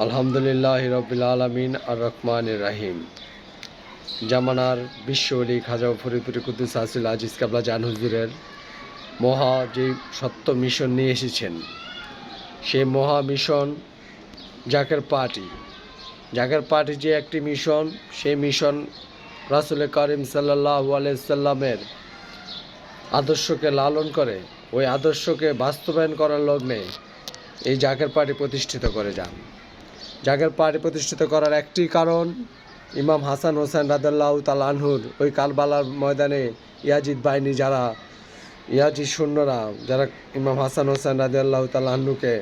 আলহামদুলিল্লাহ রব্বিল আলামিন আর রহমানির রাহিম। জামানার বিশ্ব অলি খাজা ফরিদপুরি কুদ্দুস আসিল আজিজ কাবলা জান হুজুরের মহা যে সত্য মিশন নিয়ে এসেছেন, সেই মহা মিশন জাকের পার্টি যে একটি মিশন, সেই মিশন রাসূল করিম সাল্লাল্লাহু আলাইহি সাল্লামের আদর্শকে লালন করে, ওই আদর্শকে বাস্তবায়ন করার লগ্নে এই জাকের পার্টি প্রতিষ্ঠিত করে যান। জাকের পার্টি প্রতিষ্ঠিত করার একটি কারণ, ইমাম হাসান হোসেন রাদিয়াল্লাহু তাআলা আনহুর ওই কারবালার ময়দানে ইয়াজিদ বাহিনী ইয়াজিদ সৈন্যরা যারা ইমাম হাসান হোসেন রাদিয়াল্লাহু তাআলা আনহুকে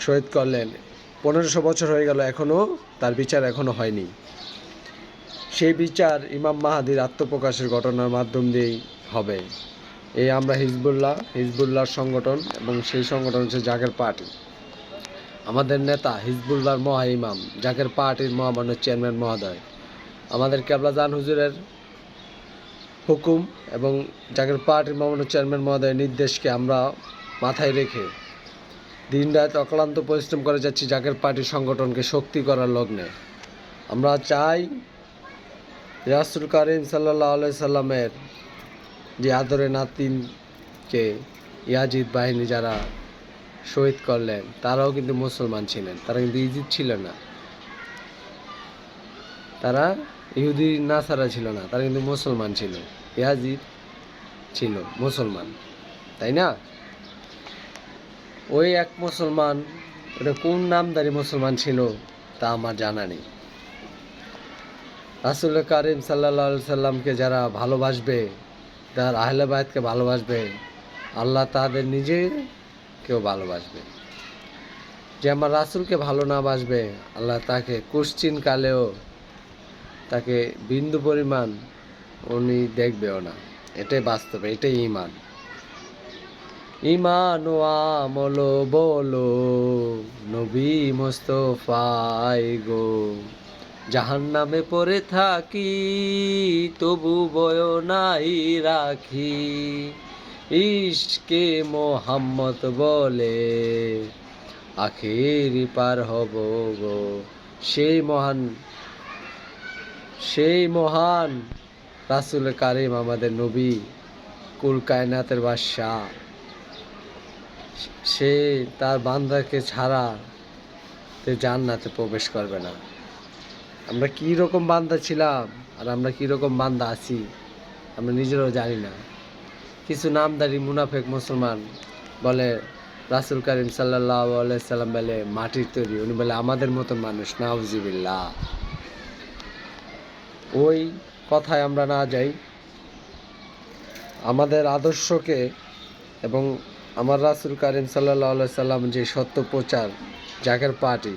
শহীদ করলেন, 1500 বছর হয়ে গেল, এখনও তার বিচার হয়নি। সেই বিচার ইমাম মাহাদির আত্মপ্রকাশের ঘটনার মাধ্যম দিয়েই হবে। এই আমরা হিজবুল্লাহর সংগঠন, এবং সেই সংগঠন হচ্ছে জাকের পার্টি। আমাদের নেতা হিজবুল্লাহর মহা ইমাম, জাকের পার্টির মহামান্য চেয়ারম্যান মহোদয়, আমাদের কেবলা জান হুজুরের হুকুম এবং জাকের পার্টির মহামান্য চেয়ারম্যান মহোদয়ের নির্দেশকে আমরা মাথায় রেখে দিনরাত অক্লান্ত পরিশ্রম করে যাচ্ছি জাকের পার্টির সংগঠনকে শক্তি করার লগ্নে। আমরা চাই রাসূল করিম সাল্লাল্লাহু আলাইহি সাল্লামের যে আদরে নাতিনকে ইয়াজিদ বাহিনী যারা শহীদ করলেন, তারাও কিন্তু মুসলমান ছিলেন, তারা কিন্তু ইজিদ ছিল না, তারা ইহুদি নাসারা ছিল না, তারা কিন্তু মুসলমান ছিল। ইয়াজিদ ছিল মুসলমান, তাই না? ওই এক মুসলমান, ওটা কোন নামধারী মুসলমান ছিল তা আমার জানা নেই। রাসূল করিম সাল্লাল্লাহু আলাইহি সাল্লামকে যারা ভালোবাসবে, যারা আহলে বায়তকে ভালোবাসবে, আল্লাহ তাদের নিজেকেও ভালোবাসবে। যে আমার রাসূলকে ভালো না বাসবে, আল্লাহ তাকে কুশ্চিন কালেও তাকে বিন্দু পরিমাণ উনি দেখবেও না। এটাই বাস্তব, এটাই ঈমান। ঈমান ও আমল বলো নবী মুস্তাফাই গো, জাহান্নামে পড়ে থাকি তবু বয় নাই রাখি, ইশকে মোহাম্মদ বলে আখেরি পার হব গো। সেই মহান রাসূল কারীম, আমাদের নবী, কুল কায়নাতের বাদশাহ, সে তার বান্দাকে ছাড়া জান্নাতে প্রবেশ করবে না। আমরা কী রকম বান্দা ছিলাম আর আমরা কী রকম বান্দা আছি আমরা নিজেরাও জানি না। কিছু নামধারী মুনাফেক মুসলমান বলে রাসূল করিম সাল্লাল্লাহু আলাইহি সাল্লাম বলে মাটির তৈরি, উনি বলে আমাদের মতন মানুষ। নাউজুবিল্লাহ। ওই কথায় আমরা না যাই। আমাদের আদর্শকে এবং আমার রাসূল করিম সাল্লাল্লাহু আলাইহি সাল্লাম যে সত্য প্রচার জাকের পার্টি,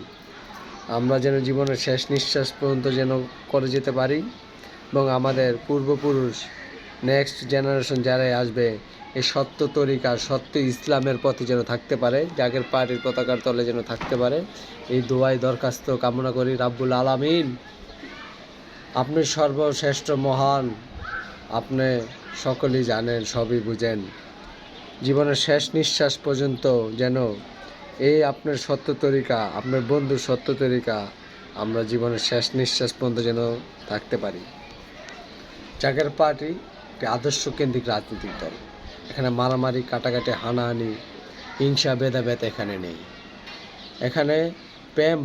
আমরা যেন জীবনের শেষ নিঃশ্বাস পর্যন্ত যেন করে যেতে পারি, এবং আমাদের পূর্বপুরুষ নেক্সট জেনারেশন যারাই আসবে এই সত্য তরিকা, সত্য ইসলামের পথে যেন থাকতে পারে, জাকের পার্টির পতাকার তলে যেন থাকতে পারে। এই দোয়াই দরখাস্ত কামনা করি। রাব্বুল আলামিন, আপনি সর্বশ্রেষ্ঠ মহান, আপনি সকলেই জানেন, সবই বুঝেন। জীবনের শেষ নিঃশ্বাস পর্যন্ত যেন এই আপনার সত্য তরিকা, আপনার বন্ধুর সত্য তরিকা আমরা জীবনের শেষ নিঃশ্বাস পর্যন্ত যেন থাকতে পারি। জাকের পার্টি একটি আদর্শকেন্দ্রিক রাজনৈতিক দল। এখানে মারামারি, কাটাকাটি, হানাহানি, হিংসা, ভেদাভেদ এখানে নেই। এখানে প্রেম,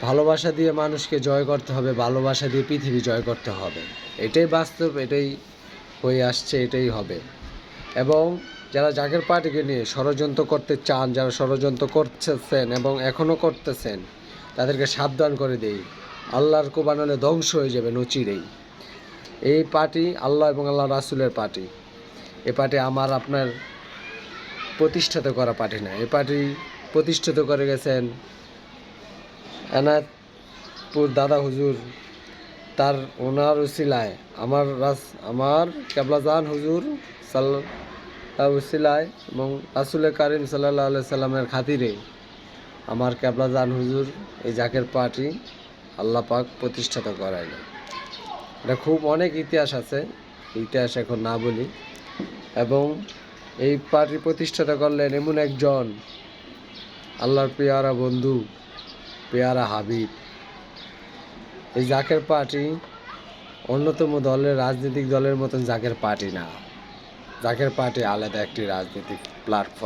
ভালোবাসা দিয়ে মানুষকে জয় করতে হবে, ভালোবাসা দিয়ে পৃথিবী জয় করতে হবে। এটাই বাস্তব, এটাই হয়ে আসছে, এটাই হবে। এবং যারা জাকের পার্টিকে নিয়ে ষড়যন্ত্র করতে চান, যারা ষড়যন্ত্র করতেছেন এবং এখনও করতেছেন, তাদেরকে সাবধান করে দেই, আল্লাহর কোরবান হলে ধ্বংস হয়ে যাবে নচিরেই। এই পার্টি আল্লাহ এবং আল্লাহ রাসূলের পার্টি। এই পার্টি আমার আপনার প্রতিষ্ঠিত করা পার্টি না। এই পার্টি প্রতিষ্ঠিত করে গেছেন এনায়তপুর দাদা হুজুর, ওনার উসিলায় আমার কেবলা জান হুজুর উসিলায় এবং রাসূল করিম সাল্লাল্লাহু আলাইহি সাল্লামের খাতিরে আমার কেবলা জান হুজুর এই জাকের পার্টি আল্লাহ পাক প্রতিষ্ঠিত করাইল। এটা খুব অনেক ইতিহাস আছে, ইতিহাস এখন না বলি। এবং এই পার্টি প্রতিষ্ঠাতা করলেন এমন একজন আল্লাহর পেয়ারা বন্ধু, পেয়ারা হাবিব। এই জাকের পার্টি অন্যতম রাজনৈতিক দলের মতন জাকের পার্টি না। জাকের পার্টি আলাদা একটি রাজনৈতিক প্ল্যাটফর্ম।